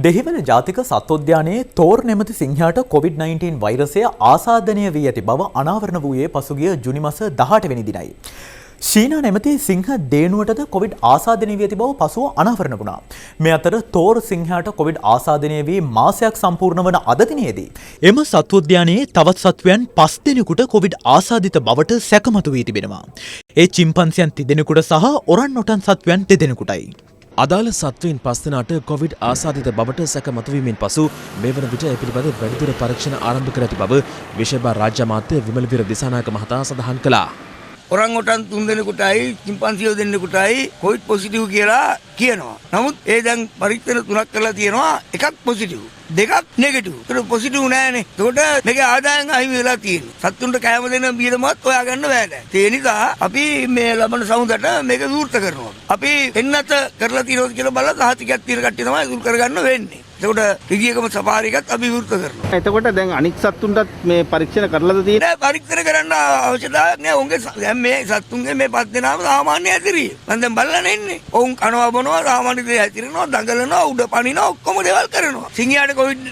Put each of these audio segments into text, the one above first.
දෙහිවල ජාතික සත්වෝද්‍යානයේ තෝර් නැමැති සිංහයාට COVID-19 වෛරසය ආසාදනය වී ඇති බව අනාවරණ වූයේ පසුගිය ජුනි මාස 18 වෙනි දිනයි. ශීනා නැමැති සිංහ දේනුවටද COVID ආසාදනය වී ඇති බව පසුව අනාවරණ වුණා. මේ අතර තෝර් සිංහයාට COVID ආසාදනය වී මාසයක් සම්පූර්ණ වන අද දිනයේදී එම සත්වෝද්‍යානයේ තවත් සත්වයන් 5 දෙනෙකුට COVID ආසාදිත බවට සැකමතු වී තිබෙනවා. ඒ චිම්පන්සියන් 3 දෙනෙකුට සහ ඔරන්-ඔටන් සත්වයන් 2 දෙනෙකුටයි. අදාළ සත්වයින් 5 දෙනාට කොවිඩ් ආසාදිත බවට සැක මතුවීමෙන් පසු මේ වන විට ඒ පිළිබඳ වැඩිදුර පරීක්ෂණ ආරම්භ කර ඇති බව විශේෂ රාජ්‍ය අමාත්‍ය විමලවීර දිසානායක මහතා සඳහන් කළා. ඔරන්-ඔටන් 3 දෙනෙකුටයි චිම්පන්සියෝ දෙන්නෙකුටයි කොවිඩ් පොසිටිව් කියලා කියනවා. නමුත් ඒ දැන් පරීක්ෂණ 3ක් කරලා තියෙනවා. එකක් පොසිටිව්, දෙකක් නෙගටිව්. ඒක පොසිටිව් නෑනේ. ඒකට මේකේ ආදායම් අහිමි වෙලා තියෙනවා. සත්තුන්ට කැම දෙන බියදමත් හොයාගන්න බෑ දැන්. ඒ නිසා අපි මේ ලබන සමුදට මේක විවෘත කරනවා. අපි එන්නත කරලා තියෙනවද කියලා බලලා සහතිකයක් තියෙන කට්ටිය තමයි දුරු කරගන්න වෙන්නේ. එතකොට රිගියකම සෆාරි එකත් අපි විවෘත කරනවා. එතකොට දැන් අනික් සත්තුන්ටත් මේ පරීක්ෂණ කරලාද තියෙන්නේ? නෑ පරීක්ෂණ කරන්න අවශ්‍යතාවයක් නෑ. උන්ගේ දැන් මේ සත්තුන්ගේ මේ 5 දෙනාම සාමාන්‍ය ඇතිරිය. මම දැන් බලලා ඉන්නේ. ඔවුන් කනවා බොනවා සාමාන්‍ය දේ ඇතිරෙනවා, දඟලනවා, උඩ පනිනවා, ඔක්කොම දේවල් කරනවා. සිංහයාට කොවිඩ්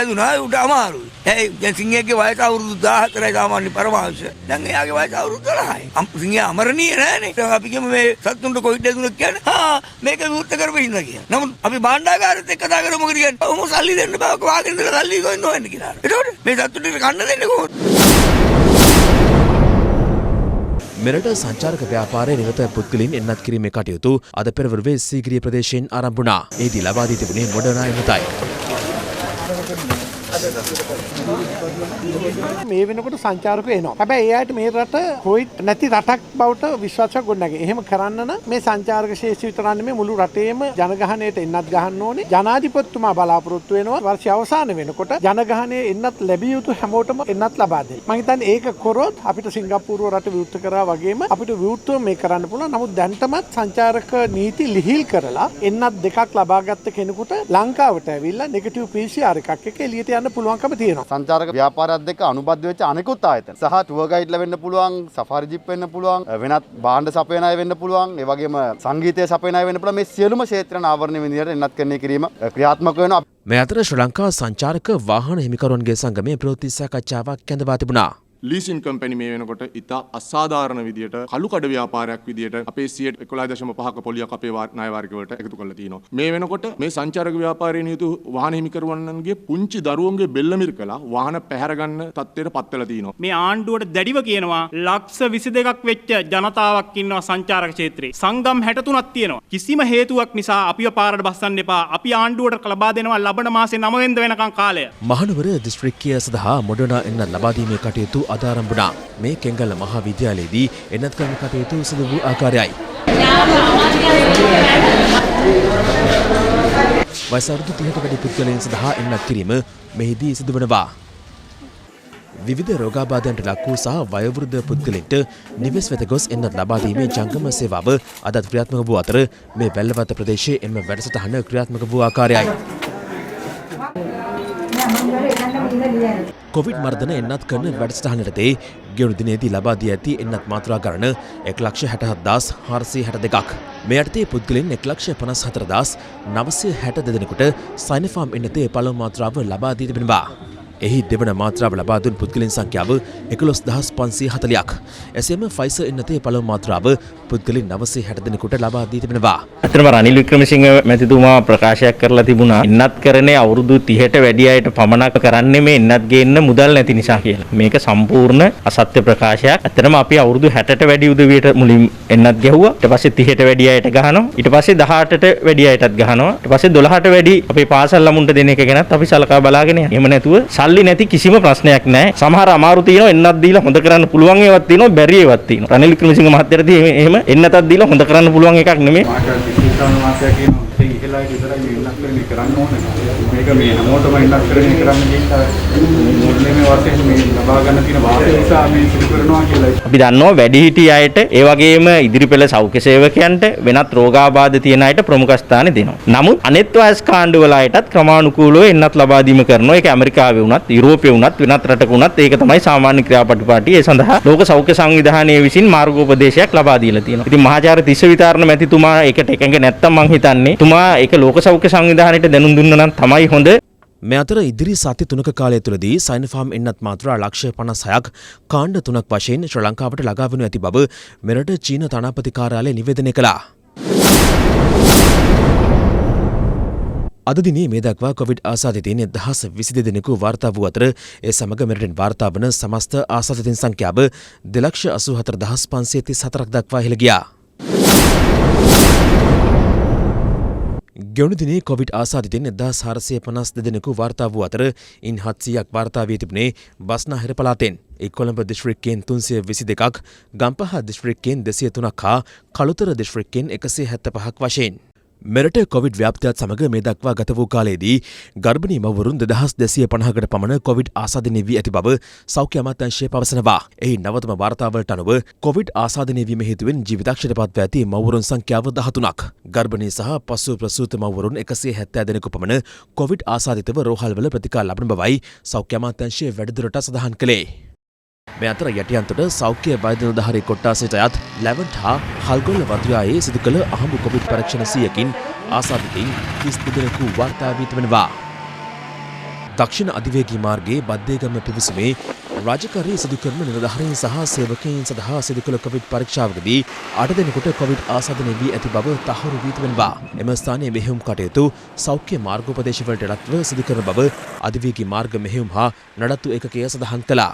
ඇදුනා උඩ අමාරුයි. දැන් සිංහයාගේ වයස අවුරුදු 14යි සාමාන්‍ය පරමාංශ. දැන් එයාගේ වයස අවුරුදු 12යි. සිංහයා අමරණීය නෑනේ. අපි කියමු මේ සත්තුන්ට කොවිඩ් ඇදුණා කියන්නේ මේක විවෘත කරපින්න කියලා. නමුත් අපි භාණ්ඩාගාරෙත් එක්ක කතා කරමු මොකද කියන්නේ? ඔහොම සල්ලි දෙන්න බෑ. වාගෙන ඉඳලා සල්ලි ගොන්න ඕනේ කියලා. එතකොට මේ සත්තුන්ට කන්න දෙන්නේ කොහොමද? මෙරට සංචාරක ව්‍යාපාරයේ නිරත පුද්ගලයන් එන්නත් කිරීමේ කටයුතු අද පෙරවරුවේ සීගිරිය ප්‍රදේශයෙන් ආරම්භ වුණා. එහිදී ලබා දී තිබුණේ මොඩර්නා එන්නතයි. මේ වෙනකොට සංචාරකයෝ එනවා. හැබැයි ඒ අයට මේ රට කොවිඩ් නැති රටක් බවට විශ්වාසයක් ගොඩනගන්නේ. එහෙම කරන්න නම් මේ සංචාරක ශේෂ්ත්‍රය විතරක් නෙමෙයි මුළු රටේම ජනගහනයට එන්නත් ගහන්න ඕනේ. ජනාධිපතිතුමා බලාපොරොත්තු වෙනවා වර්ෂය අවසාන වෙනකොට ජනගහනයේ එන්නත් ලැබිය යුතු හැමෝටම එන්නත් ලබා දෙන්න. මම හිතන්නේ ඒක කරොත් අපිට සිංගප්පූරුව රට විවෘත කරා වගේම අපිට විවෘතව මේ කරන්න පුළුවන්. නමුත් දැන්ටමත් සංචාරක නීති ලිහිල් කරලා එන්නත් දෙකක් ලබාගත්ත කෙනෙකුට ලංකාවට ඇවිල්ලා නෙගටිව් PCR එකක් එක්ක එළියට යන්න පුළුවන්කම තියෙනවා. සංචාරක ව්‍යාපාරات එක්ක අනුබද්ධ වෙච්ච අනෙකුත් ආයතන සහ ටුවර් ගයිඩ්ලා වෙන්න පුළුවන්, සෆාරි ජිප් වෙන්න පුළුවන්, වෙනත් භාණ්ඩ සපයන අය වෙන්න පුළුවන්, ඒ වගේම සංගීතය සපයන අය වෙන්න පුළුවන්. මේ සියලුම ක්ෂේත්‍රන ආවරණය විදිහට එන්නත් කරන්නේ කිරීම ක්‍රියාත්මක වෙනවා. මේ අතර ශ්‍රී ලංකා සංචාරක වාහන හිමිකරුවන්ගේ සංගමයේ ප්‍රවෘත්ති සාකච්ඡාවක් කැඳවා තිබුණා. ලීසින් කම්පැනි මේ වෙනකොට ඉතා අසාධාරණ විදියට කළු කඩ ව්‍යාපාරයක් විදියට අපේ 11.5ක පොලියක් අපේ ණය වර්ගවලට එකතු කරලා තිනවා. මේ වෙනකොට මේ සංචාරක ව්‍යාපාරයේ නියුතු වාහන හිමිකරුවන්ගේ පුංචි දරුවන්ගේ බෙල්ල මිරිකලා වාහන පැහැර ගන්න තත්ත්වයට පත් වෙලා තිනවා. මේ ආණ්ඩුවට දැඩිව කියනවා ලක්ෂ 22ක් වෙච්ච ජනතාවක් ඉන්නවා සංචාරක ක්ෂේත්‍රයේ. සංගම් 63ක් තියෙනවා. කිසිම හේතුවක් නිසා අපිව පාරට බස්සන්න එපා. අපි ආණ්ඩුවට ලබා දෙනවා ලබන මාසේ 9 වෙනිදා වෙනකන් කාලය. මහනුවර දිස්ත්‍රික්කය සඳහා මොඩර්නා එන්නත් ලබා දීමේ කටයුතු ආරම්භ වුණා. මේ කෙංගල්ල මහා විද්‍යාලයේදී එන්නත් කරන කටයුතු සිදු වූ ආකාරයයි. වයස අවුරුදු 30කට වැඩි පුද්ගලයන් සඳහා එන්නත් කිරීම මෙහිදී සිදු වනවා. විවිධ රෝගාබාධයන්ට ලක් වූ සහ වයෝවෘද්ධ පුද්ගලයන්ට නිවෙස් වෙත ගොස් එන්නත් ලබා දීමේ ජංගම සේවාව අදත් ක්‍රියාත්මක වූ අතර මේ වැල්ලවත්ත ප්‍රදේශයේ එම වැඩසටහන ක්‍රියාත්මක වූ ආකාරයයි. කොවිඩ් මර්ධන එන්නත් කරන වැඩසටහනටදී ගෙවුණු දිනේදී ලබා දී ඇති එන්නත් මාත්‍රා ගණන 1,67,462ක්. මේ යටතේ පුද්ගලයන් 1,54,962 දෙනෙකුට සයිනෝෆාම් එන්නතේ පළමු මාත්‍රාව ලබා දී තිබෙනවා. එහි දෙවන මාත්‍රාව ලබා දුන් පුද්ගලයන් සංඛ්‍යාව 11,540ක්. එසේම ෆයිසර් එන්නතේ පළමු මාත්‍රාව පුද්ගලයන් 960 දෙනෙකුට ලබා දී තිබෙනවා. අතරම රනිල් වික්‍රමසිංහ මැතිතුමා ප්‍රකාශයක් කරලා තිබුණා එන්නත් කරන්නේ අවුරුදු 30ට වැඩි අයට පමණක් කරන්නේ මේ එන්නත් ගේන්න මුදල් නැති නිසා කියලා. මේක සම්පූර්ණ අසත්‍ය ප්‍රකාශයක්. අතරම අපි අවුරුදු 60ට වැඩි උදවියට මුලින් එන්නත් ගැහුවා. ඊට පස්සේ 30ට වැඩි අයට ගහනවා. ඊට පස්සේ 18ට වැඩි අයටත් ගහනවා. ඊට පස්සේ 12ට වැඩි අපේ පාසල් ළමුන්ට දෙන එක ගැනත් අපි සලකා බලාගෙන යනවා. එහෙම නැතුව සල්ලි නැති කිසිම ප්‍රශ්නයක් නැහැ. සමහර අමාරු තියෙනවා එන්නත් දීලා හොඳ කරන්න පුළුවන් ඒවත් තියෙනවා බැරි ඒවත් තියෙනවා. රනිල් වික්‍රමසිංහ මහත්තයාට එහෙම එන්නතක් දීලා හොඳ කරන්න පුළුවන් එකක් නෙමෙයි. මාර්ග 23 මාසයක් කියන ඉහළයි විතරයි මේ එන්නත් කරන්න ඕනේ. මේක මේ හැමෝටම ඉන්නත්කරණය කරන්න ගිහින් මුල්ලේ මේ වශයෙන් මේ ලබා ගන්න තියෙන වාසය නිසා මේ සිදු කරනවා කියලා. අපි දන්නවා වැඩිහිටි අයට ඒ වගේම ඉදිරිපෙළ සෞඛ්‍ය සේවකයන්ට වෙනත් රෝගාබාධ තියෙන අයට ප්‍රමුඛ ස්ථාන දෙනවා. නමුත් අනෙත් වයස් කාණ්ඩ වල අයටත් ක්‍රමානුකූලව එන්නත් ලබා දීම කරනවා. ඒක ඇමරිකාවේ වුණත්, යුරෝපයේ වුණත්, වෙනත් රටක වුණත් ඒක තමයි සාමාන්‍ය ක්‍රියාපටිපාටි. ඒ සඳහා ලෝක සෞඛ්‍ය සංවිධානය විසින් මාර්ගෝපදේශයක් ලබා දීලා තියෙනවා. ඉතින් මහාචාර්ය තිස්ස විතාරණ මැතිතුමා ඒකට එකඟ නැත්තම් මං හිතන්නේ තුමා ඒක ලෝක සෞඛ්‍ය සංවිධානයට දැනුම් දුන්නා නම් තමයි හොඳ. මේ අතර ඉදිරි සති 3ක කාලය තුළදී සයිනෝෆාම් එන්නත් මාත්‍රා ලක්ෂ 56ක් කාණ්ඩ 3ක් වශයෙන් ශ්‍රී ලංකාවට ළඟා වනු ඇති බව මෙරට චීන තානාපති කාර්යාලය නිවේදනය කළා. අද දිනේ මේ දක්වා කොවිඩ් ආසාදිතයින් 1022 දෙනෙකු වාර්තා වූ අතර ඒ සමග මෙරටින් වාර්තා වන සමස්ත ආසාදිතයින් සංඛ්‍යාව 2,84,534ක් දක්වා ඉහළ ගියා. ගෙවුණු දිනේ කොවිඩ් ආසාදිතයින් 1452 දෙනෙකු වාර්තා වූ අතර ඉන් 700ක් වාර්තා වී තිබුණේ බස්නාහිර පළාතෙන්. කොළඹ දිස්ත්‍රික්කයෙන් 322ක්, ගම්පහ දිස්ත්‍රික්කයෙන් 203ක් හා කළුතර දිස්ත්‍රික්කයෙන් 175ක් වශයෙන්. මෙරට කොවිඩ් ව්‍යාප්තියත් සමග මේ දක්වා ගත වූ කාලයේදී ගර්භණී මව්වරුන් 2250කට පමණ කොවිඩ් ආසාදනය වී ඇති බව සෞඛ්‍ය අමාත්‍යාංශය පවසනවා. එහි නවතම වාර්තාවලට අනුව කොවිඩ් ආසාදනය වීම හේතුවෙන් ජීවිතක්ෂයට පත්ව ඇති මව්වරුන් සංඛ්‍යාව 13ක්. ගර්භණී සහ පසු ප්‍රසූත මව්වරුන් 170 දෙනෙකු පමණ කොවිඩ් ආසාදිතව රෝහල්වල ප්‍රතිකාර ලබන බවයි සෞඛ්‍ය අමාත්‍යාංශය වැඩිදුරටත් සඳහන් කළේ. මේ අතර යටියන්තොට සෞඛ්‍ය වෛද්‍ය නිලධාරී කොට්ටාසයට අයත් ලැවන්ට් හා හල්ගොල්ල වතුයායේ සිදු කළ අහඹු කොවිඩ් පරීක්ෂණ 100කින් ආසාදිතයින් 32 දෙනෙකු වාර්තා වී තිබෙනවා. දක්ෂිණ අධිවේගී මාර්ගයේ බද්දේගම පිවිසුමේ රාජකාරී සිදු කරන නිලධාරීන් සහ සේවකයන් සඳහා සිදු කළ කොවිඩ් පරීක්ෂාවකදී 8 දෙනෙකුට කොවිඩ් ආසාදනය වී ඇති බව තහවුරු වී තිබෙනවා. එම ස්ථානයේ මෙහෙයුම් කටයුතු සෞඛ්‍ය මාර්ගෝපදේශවලට යටත්ව සිදු කරන බව අධිවේගී මාර්ග මෙහෙයුම් හා නඩත්තු ඒකකය සඳහන් කළා.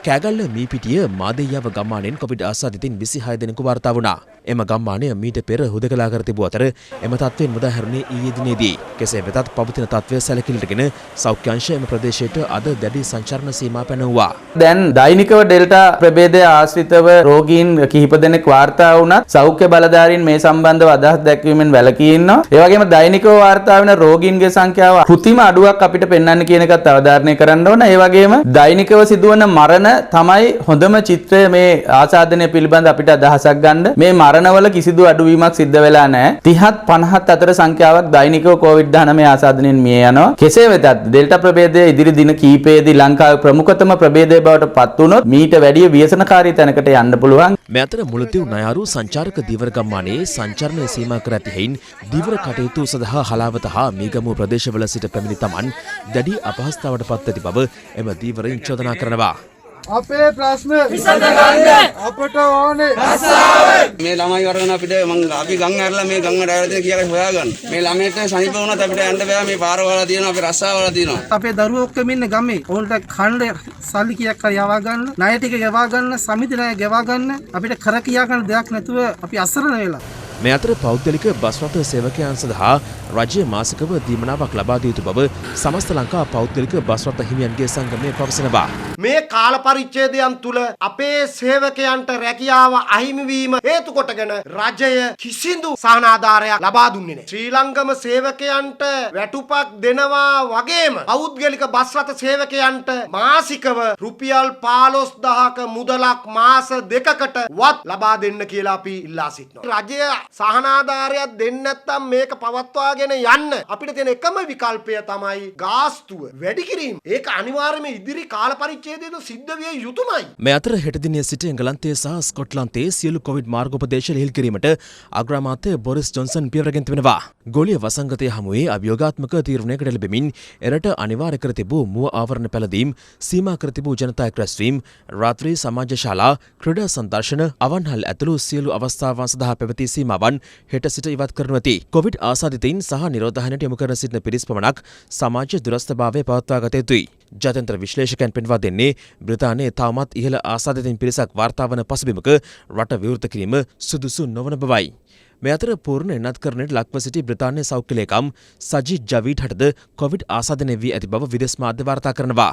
කෑගල්ල මීපිටිය මාදෙය්‍යව ගම්මානයෙන් කොවිඩ් ආසාදිතයින් 26 දෙනෙකු වාර්තා වුණා. එම ගම්මානය මීට පෙර හුදකලා කර තිබූ අතර එම තත්ත්වයෙන් මුදා හැරුණේ ඊයේ දිනේදී. කෙසේ වෙතත් පවතින තත්ත්වය සැලකිලිටගෙන සෞඛ්‍ය අංශය එම ප්‍රදේශයට අද දැඩි සංචාරණ සීමා පැනවුවා. දැන් දෛනිකව ඩෙල්ටා ප්‍රභේදය ආශ්‍රිතව රෝගීන් කිහිප දෙනෙක් වාර්තා වුණත් සෞඛ්‍ය බලධාරීන් මේ සම්බන්ධව අදහස් දැක්වීමෙන් වැළකී ඉන්නවා. ඒ වගේම දෛනිකව වාර්තා වෙන රෝගීන්ගේ සංඛ්‍යාව කෘතිම අඩුවක් අපිට පෙන්වන්න කියන එකත් අවධාරණය කරන්න ඕන. ඒ වගේම දෛනිකව සිදුවන මරණ තමයි හොඳම චිත්‍රය මේ ආසාදනය පිළිබඳ අපිට අදහසක් ගන්න. මේ මරණවල කිසිදු අඩුවීමක් සිද්ධ වෙලා නැහැ. 30ත් 50ත් අතර සංඛ්‍යාවක් දෛනිකව COVID-19 ආසාදනයෙන් මිය යනවා. කෙසේ වෙතත් ඩෙල්ටා ප්‍රභේදය ඉදිරි දින කිහිපයේදී ලංකාවේ ප්‍රමුඛතම ප්‍රභේදය බවට පත් වුණොත් මීට වැඩිය ව්‍යසනකාරී තැනකට යන්න පුළුවන්. මේ අතර මුලතිව් නයාරු සංචාරක දීවර ගම්මානයේ සංචාරණය සීමා කර ඇති හේයින් දීවර කටයුතු සඳහා හලාවත හා මීගමුව ප්‍රදේශවල සිට පැමිණි තමන් දැඩි අපහසුතාවට පත් ඇති බව එම දීවරයින් චෝදනා කරනවා. අපේ ප්‍රශ්න විසඳගන්න අපට ඕනේ රස්සාව. මේ ළමයි වරගෙන අපිට අපි ගම් ඇරලා මේ ගම්කට ඇරලා කියලා හොයාගන්න. මේ ළමයට සනීප වුණත් අපිට යන්න බෑ. මේ පාර වල තියෙනවා අපේ රස්සාව වල තියෙනවා. අපේ දරුවෝ ඔක්කොම ඉන්නේ ගමේ. ඕන්ට ඛණ්ඩ සල්ලි කීයක් හරි යවා ගන්න, ණය ටික ගෙවා ගන්න, සමිති ණය ගෙවා ගන්න අපිට කර කියා ගන්න දෙයක් නැතුව අපි අසරණ වෙලා. මේ අතර පෞද්ගලික බස් රථ සේවකයන් සඳහා රජය මාසිකව දීමනාවක් ලබා දිය යුතු බව සමස්ත ලංකා පෞද්ගලික බස් රථ හිමියන්ගේ සංගමය පවසනවා. මේ කාල පරිච්ඡේදයන් තුල අපේ සේවකයන්ට රැකියාව අහිමි වීම හේතු කොටගෙන රජය කිසිදු සහනාධාරයක් ලබා දුන්නේ නැහැ. ශ්‍රී ලංකම සේවකයන්ට වැටුපක් දෙනවා වගේම පෞද්ගලික බස් රථ සේවකයන්ට මාසිකව රුපියල් 15000ක මුදලක් මාස දෙකකට වත් ලබා දෙන්න කියලා අපි ඉල්ලා සිටිනවා. රජය සහනාධාරයක් දෙන්නේ නැත්නම් මේක පවත්වාගෙන යන්න අපිට තියෙන එකම විකල්පය තමයි ගාස්තුව වැඩි කිරීම. ඒක අනිවාර්යයෙන්ම ඉදිරි කාල පරිච්ඡේදයේ සිද්ධ විය යුතුමයි. මේ අතර හෙට දිනේ සිට එංගලන්තයේ සහ ස්කොට්ලන්තයේ සියලු කොවිඩ් මාර්ගෝපදේශ ලිහිල් කිරීමට අග්‍රාමාත්‍ය බොරිස් ජොන්සන් පියවරගෙන තිබෙනවා. ගෝලීය වසංගතය හමුවේ අභියෝගාත්මක තීරණයකට ලැබෙමින් එරට අනිවාර්ය කර තිබූ මුව ආවරණ පැළඳීම්, සීමා කර තිබූ ජනතා එක්රැස්වීම්, රාත්‍රී සමාජ ශාලා, ක්‍රීඩා සංදර්ශන, අවන්හල් ඇතුළු සියලු අවස්ථාවන් සඳහා පැවති සීමාවන් හෙට සිට ඉවත් කරනු ඇති. කොවිඩ් ආසාදිතයින් සහ නිරෝධායනයට යොමු කර සිටින පිරිස් පමණක් සමාජ දුරස්ථභාවය පවත්වා ගත යුතුයි. ජාත්‍යන්තර විශ්ලේෂකයන් පෙන්වා දෙන්නේ බ්‍රිතාන්‍යයේ තවමත් ඉහළ ආසාදිතයින් පිරිසක් වාර්තා වන පසුබිමක රට විවෘත කිරීම සුදුසු නොවන බවයි. මේ අතර පූර්ණ එනත්කරණයට ලක්ව සිටි බ්‍රිතාන්‍ය සෞඛ්‍ය ලේකම් සජිත් ජවීඩ් හටද කොවිඩ් ආසාදනය වී ඇති බව විදේශ මාධ්‍ය වාර්තා කරනවා.